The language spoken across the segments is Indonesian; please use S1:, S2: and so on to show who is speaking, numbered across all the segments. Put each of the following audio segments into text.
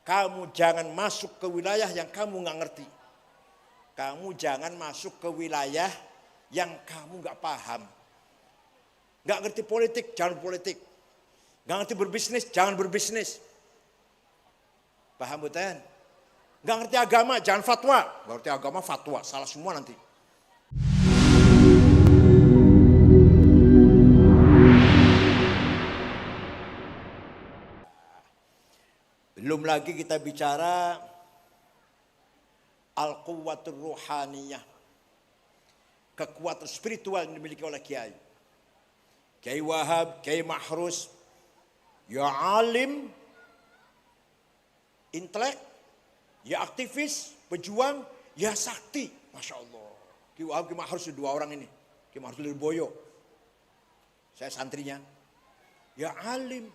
S1: Kamu jangan masuk ke wilayah yang kamu nggak ngerti. Kamu jangan masuk ke wilayah yang kamu nggak paham. Nggak ngerti politik, jangan politik. Nggak ngerti berbisnis, jangan berbisnis. Paham bukan? Nggak ngerti agama, jangan fatwa. Nggak ngerti agama, fatwa. Salah semua nanti. Belum lagi kita bicara al-quwwatur ruhaniyah. Kekuatan spiritual yang dimiliki oleh Kiai. Kiai Wahab, Kiai Mahrus, ya alim, intelek, ya aktivis, pejuang, ya sakti. Masya Allah. Kiai Wahab, Kiai Mahrus, dua orang ini. Kiai Mahrus Lirboyo. Saya santrinya. Ya alim,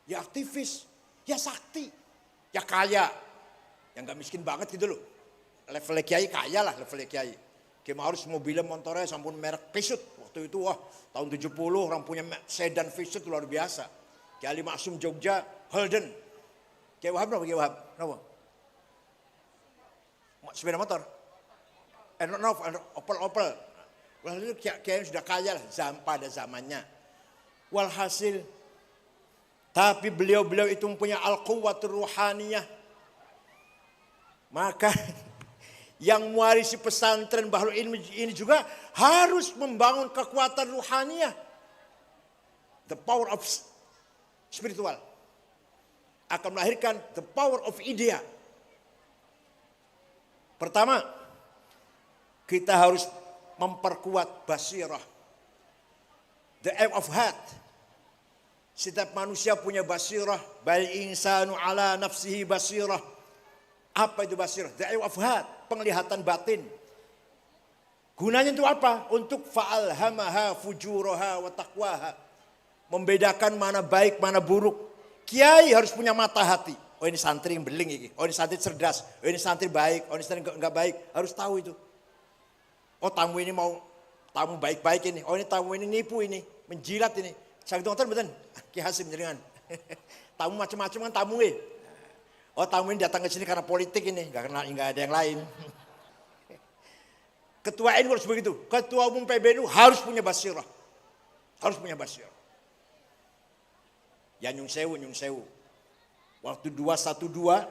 S1: ya aktivis, ya sakti, ya kaya. Yang gak miskin banget gitu loh. Levelnya Kiai kaya lah levelnya Kiai. Kiai Mahrus mobilnya motornya sampun merek Peugeot. Waktu itu wah tahun 70 orang punya sedan Peugeot luar biasa. Kiai Ali Maksum Jogja, Holden. Kiai Wahab kenapa? Kiai Wahab kenapa? Sepeda motor. Opel. Lalu Kiai sudah kaya lah pada zamannya. Walhasil tapi beliau itu mempunyai al-quwwatur ruhaniyah. Maka yang mewarisi pesantren Bahrul Ilmi ini juga harus membangun kekuatan ruhaniyah. The power of spiritual. Akan melahirkan the power of idea. Pertama, kita harus memperkuat basirah. The aim of heart. Setiap manusia punya basirah. Bal insanu ala nafsihi basirah. Apa itu basirah? The eye of heart, penglihatan batin. Gunanya itu apa? Untuk fa'alhamaha fujuraha wa taqwaha. Membedakan mana baik, mana buruk. Kiai harus punya mata hati. Oh ini santri yang beling ini. Oh ini santri cerdas. Oh ini santri baik. Oh ini santri enggak baik. Harus tahu itu. Oh tamu ini mau tamu baik-baik ini. Oh ini tamu ini nipu ini. Menjilat ini. Saya itu betul. Ki Hasim jaringan. Tamu macam-macam kan tamu ini. Oh tamu ini datang ke sini karena politik ini, nggak ada yang lain. Ketua NU harus begitu. Ketua umum PBNU harus punya basirah. Harus punya basirah. Ya nyung sewu. Waktu 212,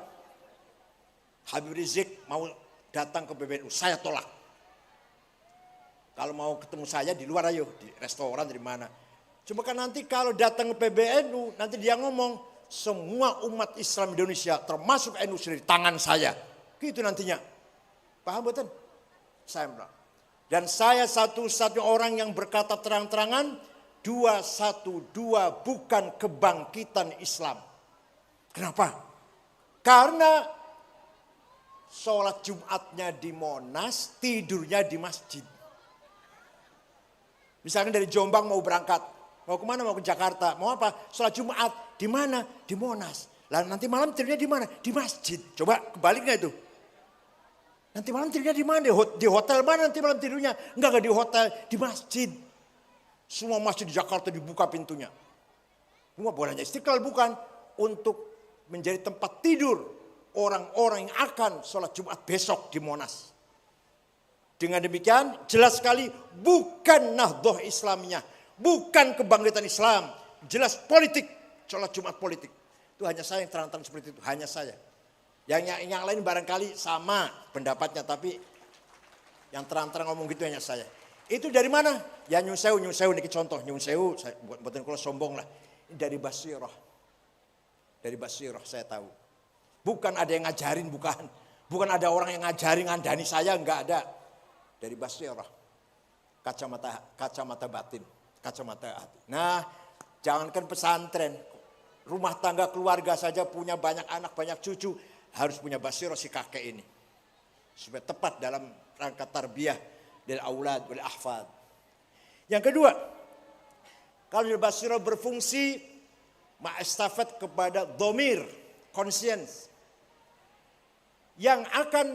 S1: Habib Rizik mau datang ke PBNU, saya tolak. Kalau mau ketemu saya di luar ayo, di restoran dari mana. Cuma kan nanti kalau datang ke PBNU, nanti dia ngomong, semua umat Islam Indonesia termasuk NU di tangan saya. Gitu nantinya. Paham betul? Saya bilang. Dan saya satu-satunya orang yang berkata terang-terangan 212 bukan kebangkitan Islam. Kenapa? Karena sholat Jumatnya di Monas, tidurnya di masjid. Misalnya dari Jombang mau berangkat. Mau kemana? Mau ke Jakarta. Mau apa? Sholat Jumat. Di mana? Di Monas. Lalu nanti malam tidurnya di mana? Di masjid. Coba kebalik nggak itu? Nanti malam tidurnya di mana? Di hotel mana nanti malam tidurnya? Enggak di hotel, di masjid. Semua masjid di Jakarta dibuka pintunya. Semua bukan hanya Istiqlal, bukan. Untuk menjadi tempat tidur orang-orang yang akan sholat Jumat besok di Monas. Dengan demikian jelas sekali bukan Nahdlatul Islamiyah. Bukan kebangkitan Islam. Jelas politik. Sholat Jumat politik. Itu hanya saya yang terang-terang seperti itu. Hanya saya. Yang lain barangkali sama pendapatnya. Tapi yang terang-terang ngomong gitu hanya saya. Itu dari mana? Ya nyun sewu ini contoh. Nyun sewu, buatan kalau sombong lah. Ini dari basirah. Dari basirah saya tahu. Bukan ada yang ngajarin, bukan. Bukan ada orang yang ngajarin ngandani saya, enggak ada. Dari basirah. Kacamata batin. Kacamata hati. Nah, jangankan pesantren, rumah tangga keluarga saja punya banyak anak, banyak cucu, harus punya basirah si kakek ini. Supaya tepat dalam rangka tarbiyah dari aulad, dari ahfad. Yang kedua, kalau basirah berfungsi ma'estafet kepada dhamir, conscience. Yang akan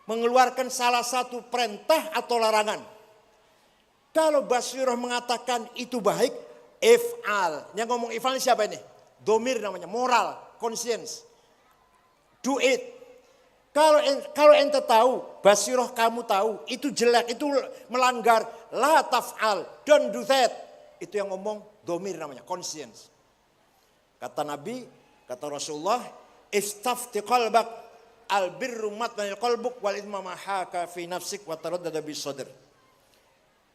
S1: mengeluarkan salah satu perintah atau larangan. Kalau basirah mengatakan itu baik, if'al. Yang ngomong if'al siapa ini? Domir namanya, moral, conscience. do it. Kalau ente tahu, basiroh kamu tahu, itu jelek, itu melanggar, la taf'al, don't do that. Itu yang ngomong domir namanya, conscience. Kata Nabi, kata Rasulullah, istafti qalbak, albirru matmanil qalbuk, wal ithma mahaka fi nafsik, wa taraddada bis sadr.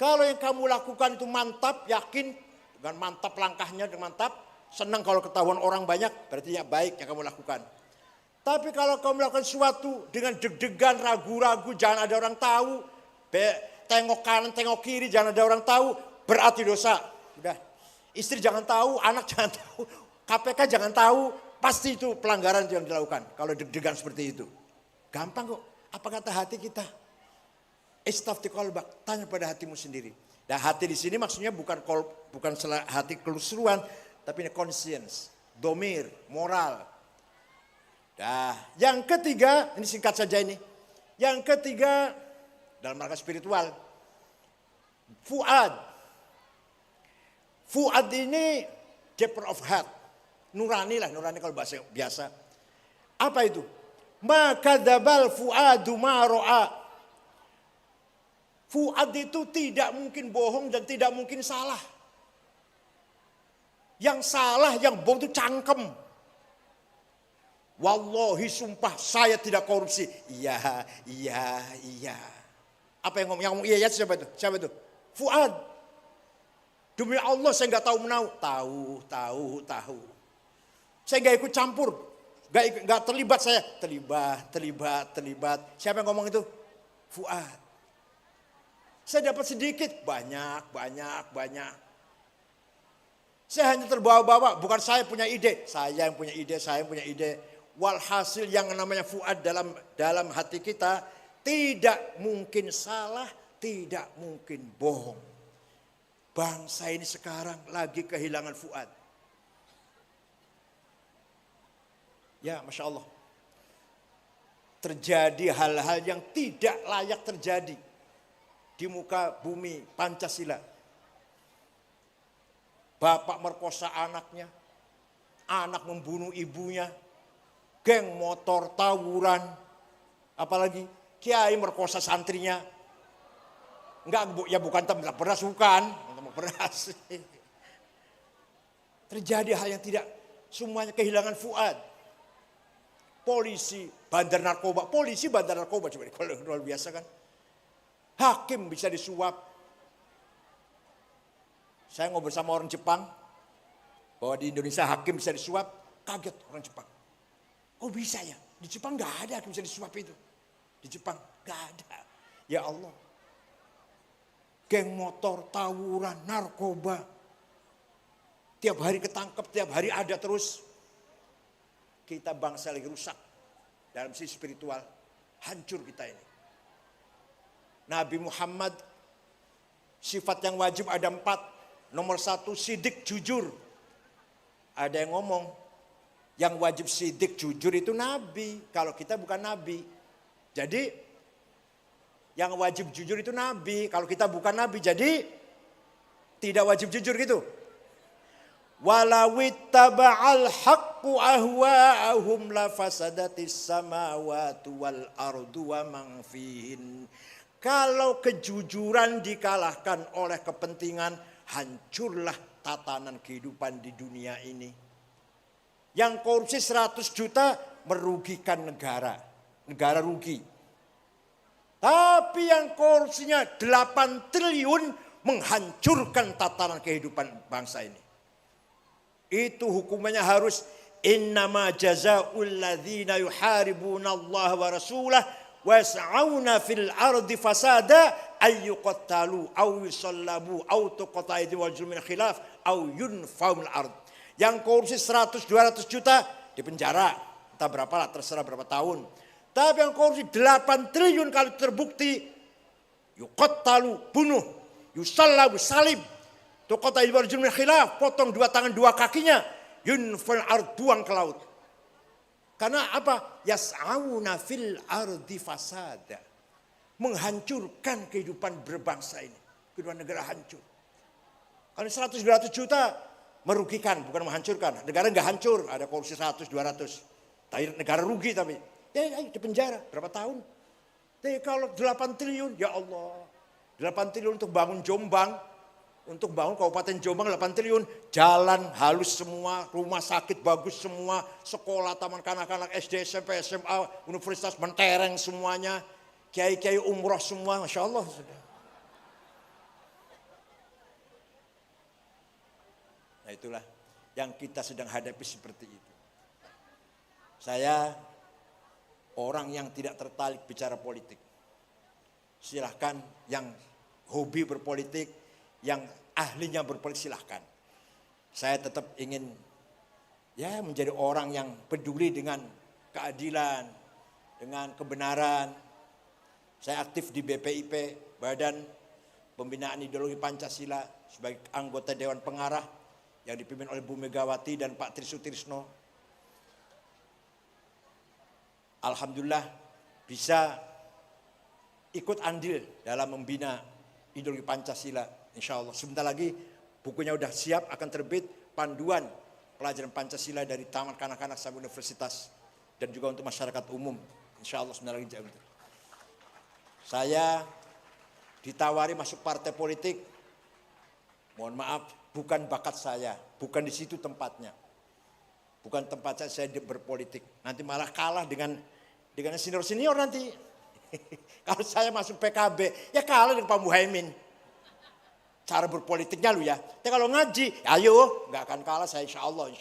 S1: Kalau yang kamu lakukan itu mantap, yakin, dengan mantap langkahnya, dengan mantap, senang kalau ketahuan orang banyak, berarti ya baik yang kamu lakukan. Tapi kalau kamu melakukan sesuatu dengan deg-degan, ragu-ragu, jangan ada orang tahu, tengok kanan, tengok kiri, jangan ada orang tahu, berarti dosa. Udah, istri jangan tahu, anak jangan tahu, KPK jangan tahu, pasti itu pelanggaran yang dilakukan. Kalau deg-degan seperti itu. Gampang kok, apa kata hati kita? Istafti qalbak, tanya pada hatimu sendiri. Dan hati di sini maksudnya bukan hati keseluruhan, tapi ini conscience, domir, moral. Nah, yang ketiga, ini singkat saja ini. Yang ketiga, dalam rangka spiritual, fuad. Fuad ini deeper of heart. Nurani lah, nurani kalau bahasa biasa. Apa itu? Maka dabal fuadu ma ro'a. Fuad itu tidak mungkin bohong dan tidak mungkin salah. Yang salah, yang bohong itu cangkem. Wallahi sumpah saya tidak korupsi. Iya. Apa yang ngomong? Yang ngomong iya siapa itu? Siapa itu? Fuad. Demi Allah saya nggak tahu menau. Tahu. Saya nggak ikut campur. Nggak terlibat saya. Terlibat. Siapa yang ngomong itu? Fuad. Saya dapat sedikit. Banyak. Saya hanya terbawa-bawa. Bukan saya punya ide. Saya yang punya ide. Walhasil yang namanya fuad dalam hati kita tidak mungkin salah, tidak mungkin bohong. Bangsa ini sekarang lagi kehilangan fuad. Ya, Masya Allah. Terjadi hal-hal yang tidak layak terjadi di muka bumi Pancasila. Bapak merkosa anaknya, anak membunuh ibunya, geng motor tawuran, apalagi kiai merkosa santrinya. Enggak, ya bukan tembak beras, bukan. Tembak beras. Terjadi hal yang tidak, semuanya kehilangan fuad. Polisi, bandar narkoba, coba kalau luar biasa kan. Hakim bisa disuap. Saya ngobrol sama orang Jepang, bahwa di Indonesia hakim bisa disuap, kaget orang Jepang. Oh bisa ya, di Jepang gak ada hakim bisa disuap itu. Di Jepang gak ada. Ya Allah. Geng motor, tawuran, narkoba. Tiap hari ketangkep, tiap hari ada terus. Kita bangsa lagi rusak. Dalam sisi spiritual, hancur kita ini. Nabi Muhammad, sifat yang wajib ada 4. Nomor 1, sidik jujur. Ada yang ngomong, yang wajib sidik jujur itu Nabi. Kalau kita bukan Nabi. Jadi, yang wajib jujur itu Nabi. Kalau kita bukan Nabi, jadi tidak wajib jujur gitu. Walawittaba'al haqqu ahwa'ahum lafasadatis samawati wal ardu wa man fihin. Kalau kejujuran dikalahkan oleh kepentingan, hancurlah tatanan kehidupan di dunia ini. Yang korupsi 100 juta merugikan negara. Negara rugi. Tapi yang korupsinya 8 triliun menghancurkan tatanan kehidupan bangsa ini. Itu hukumannya harus innama jazaa'ul ladzina yuharibuna Allah wa rasulah wa yas'auna fil ardi fasada ay yuqattalu aw yusallabu aw tuqta'a aydihim wa arjuluhum min khilaf aw yunfaw min ard. Yang korupsi 100 200 juta di penjara, entah berapa lah, terserah berapa tahun. Tapi yang korupsi 8 triliun kalau terbukti yuqattalu, bunuh, yusallabu, salib, tuqta'a aydihim wa arjuluhum min khilaf, potong 2 tangan 2 kakinya, yunfal ard, buang ke laut. Karena apa? Yas'auna fil ardi fasada. Menghancurkan kehidupan berbangsa ini. Kehidupan negara hancur. Kalau 100-200 juta merugikan, bukan menghancurkan. Negara enggak hancur, ada korupsi 100-200. Negara rugi tapi. Ya di penjara berapa tahun. Tapi kalau 8 triliun, ya Allah. 8 triliun untuk bangun Jombang. Untuk bangun Kabupaten Jombang 8 triliun. Jalan halus semua, rumah sakit bagus semua. Sekolah, taman kanak-kanak, SD, SMP, SMA, universitas mentereng semuanya. Kiai-kiai umroh semua, Masya Allah. Nah itulah yang kita sedang hadapi seperti itu. Saya orang yang tidak tertarik bicara politik. Silahkan yang hobi berpolitik, yang ahlinya berpolitik silahkan. Saya tetap ingin ya menjadi orang yang peduli dengan keadilan, dengan kebenaran. Saya aktif di BPIP, Badan Pembinaan Ideologi Pancasila, sebagai anggota Dewan Pengarah yang dipimpin oleh Bu Megawati dan Pak Tri Sutrisno. Alhamdulillah bisa ikut andil dalam membina ideologi Pancasila. Insya Allah sebentar lagi bukunya udah siap, akan terbit panduan pelajaran Pancasila dari taman kanak-kanak sampai universitas dan juga untuk masyarakat umum. Insya Allah sebentar lagi. Saya ditawari masuk partai politik. Mohon maaf, bukan bakat saya, bukan di situ tempatnya. Bukan tempat saya berpolitik. Nanti malah kalah dengan senior-senior nanti. Kalau saya masuk PKB, ya kalah dengan Pak Muhaimin. Cara berpolitiknya lu ya. Tapi kalau ngaji, ayo, nggak akan kalah saya insya Allah.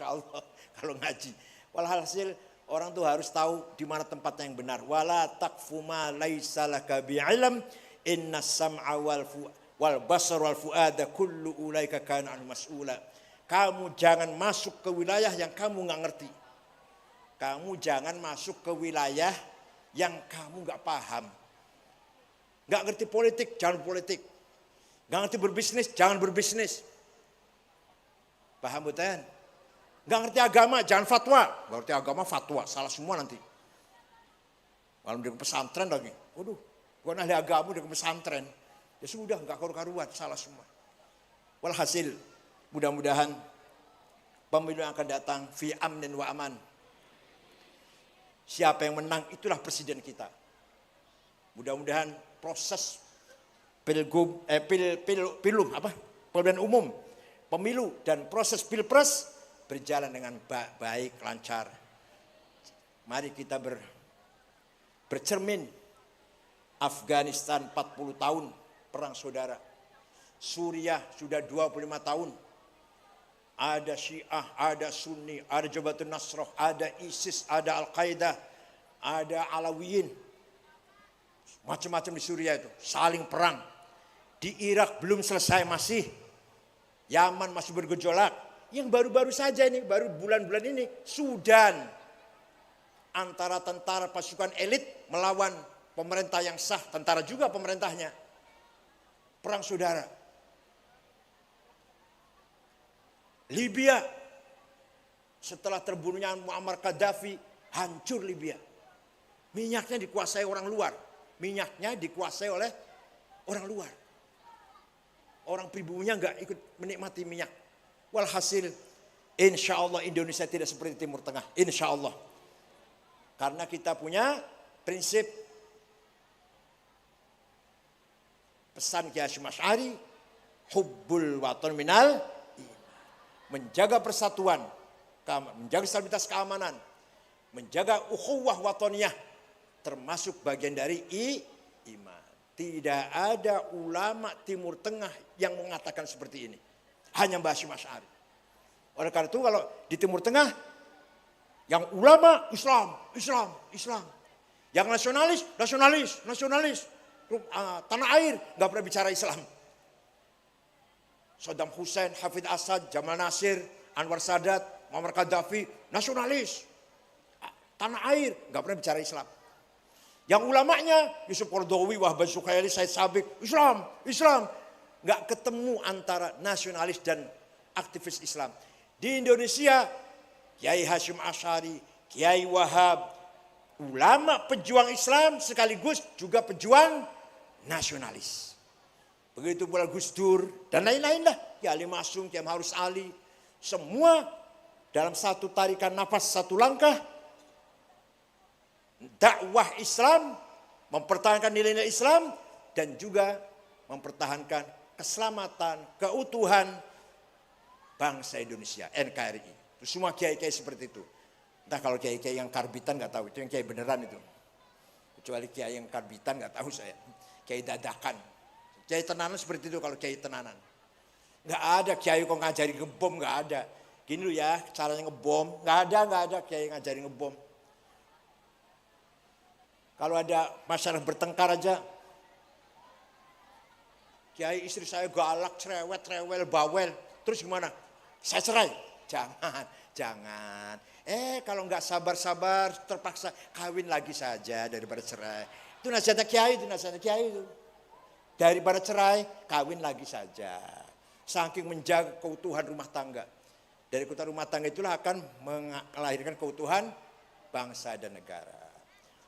S1: Kalau ngaji. Walhasil orang tuh harus tahu di mana tempatnya yang benar. Wala taqfu ma laisa laka bi'ilm, inna sam'a wal basar wal fuada kullu ulaika kana an mas'ula. Kamu jangan masuk ke wilayah yang kamu nggak ngerti. Kamu jangan masuk ke wilayah yang kamu nggak paham. Nggak ngerti politik, jangan politik. Nggak ngerti berbisnis, jangan berbisnis. Paham betul? Nggak ngerti agama, jangan fatwa. Nggak ngerti agama, fatwa, salah semua nanti. Kalau di pesantren lagi, waduh, bukan ahli agama di pesantren. Ya sudah, nggak karu-karuan, salah semua. Walhasil, mudah-mudahan pemilu yang akan datang fi amnin wa aman. Siapa yang menang itulah presiden kita. Mudah-mudahan proses pemilihan umum, pemilu dan proses pilpres berjalan dengan baik, lancar. Mari kita bercermin. Afghanistan 40 tahun perang saudara. Suriah sudah 25 tahun. Ada Syiah, ada Sunni, ada Jabhatun Nasrah, ada ISIS, ada Al-Qaeda, ada Alawiyin. Macam-macam di Suriah itu, saling perang. Di Irak belum selesai masih. Yaman masih bergejolak. Yang baru-baru saja ini, baru bulan-bulan ini, Sudan. Antara tentara pasukan elit melawan pemerintah yang sah, tentara juga pemerintahnya. Perang saudara. Libya, setelah terbunuhnya Muammar Gaddafi, hancur Libya. Minyaknya dikuasai orang luar. Minyaknya dikuasai oleh orang luar. Orang pribuminya enggak ikut menikmati minyak. Walhasil, insya Allah Indonesia tidak seperti Timur Tengah. Insya Allah. Karena kita punya prinsip pesan Kiai Hasyim Asy'ari, hubbul watan minal, menjaga persatuan, menjaga stabilitas keamanan, menjaga ukhuwah wataniyah, termasuk bagian dari iman. Tidak ada ulama Timur Tengah yang mengatakan seperti ini. Hanya Mbah Hasyim Asy'ari. Oleh karena itu kalau di Timur Tengah, yang ulama Islam. Yang nasionalis. Tanah air nggak pernah bicara Islam. Saddam Hussein, Hafid Asad, Jamal Nasir, Anwar Sadat, Muammar Gaddafi, nasionalis. Tanah air nggak pernah bicara Islam. Yang ulamanya Yusuf Qaradawi, Wahbah Zuhaili, Said Sabiq, Islam. Nggak ketemu antara nasionalis dan aktivis Islam. Di Indonesia, Kiai Hasyim Asy'ari, Kiai Wahab, ulama pejuang Islam sekaligus juga pejuang nasionalis. Begitu pula Gus Dur dan lain-lain lah. Kiai Ali Masum, Kiai Harus Ali. Semua dalam satu tarikan nafas, satu langkah dakwah Islam, mempertahankan nilai-nilai Islam, dan juga mempertahankan keselamatan, keutuhan bangsa Indonesia, NKRI. Itu semua kiai-kiai seperti itu. Entah kalau kiai-kiai yang karbitan nggak tahu, itu yang kiai beneran itu. Kecuali kiai yang karbitan nggak tahu saya. Kiai dadakan. Kiai tenanan seperti itu kalau kiai tenanan. Nggak ada kiai kok ngajari ngebom, nggak ada. Gini loh ya caranya ngebom, nggak ada kiai ngajari ngebom. Kalau ada masyarakat bertengkar aja, kiai istri saya galak, cerewet, rewel, bawel, terus gimana? Saya cerai. Jangan. Kalau nggak sabar-sabar, terpaksa kawin lagi saja daripada cerai. Itu nasihatnya kiai, itu. Daripada cerai, kawin lagi saja. Saking menjaga keutuhan rumah tangga. Dari keutuhan rumah tangga itulah akan melahirkan keutuhan bangsa dan negara.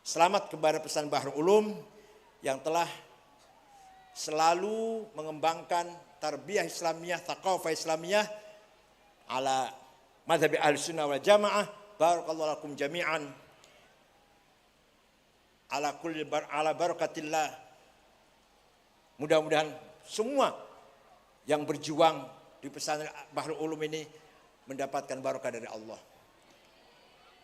S1: Selamat kepada pesan Bahrul Ulum yang telah selalu mengembangkan tarbiyah Islamiyah, thaqafah Islamiyah ala madhabi Ahlussunnah wal Jamaah. Barakallahu lakum jami'an ala barakatillah. Mudah-mudahan semua yang berjuang di pesantren Bahrul Ulum ini mendapatkan barokah dari Allah.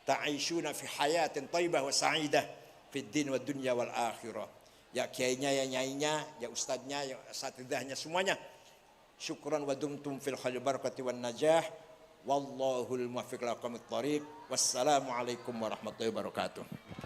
S1: Ta'ishuna fi hayatin thayyibah wa sa'idah fid din wa dunya wal akhirah. Ya kiainya, ya nyainya, ya ustadznya, ya asatidahnya semuanya. Syukran wa dumtum fil khair barakati wan najah. Wallahul muwaffiq ila aqwamit thoriq. Wassalamu alaikum warahmatullahi wabarakatuh.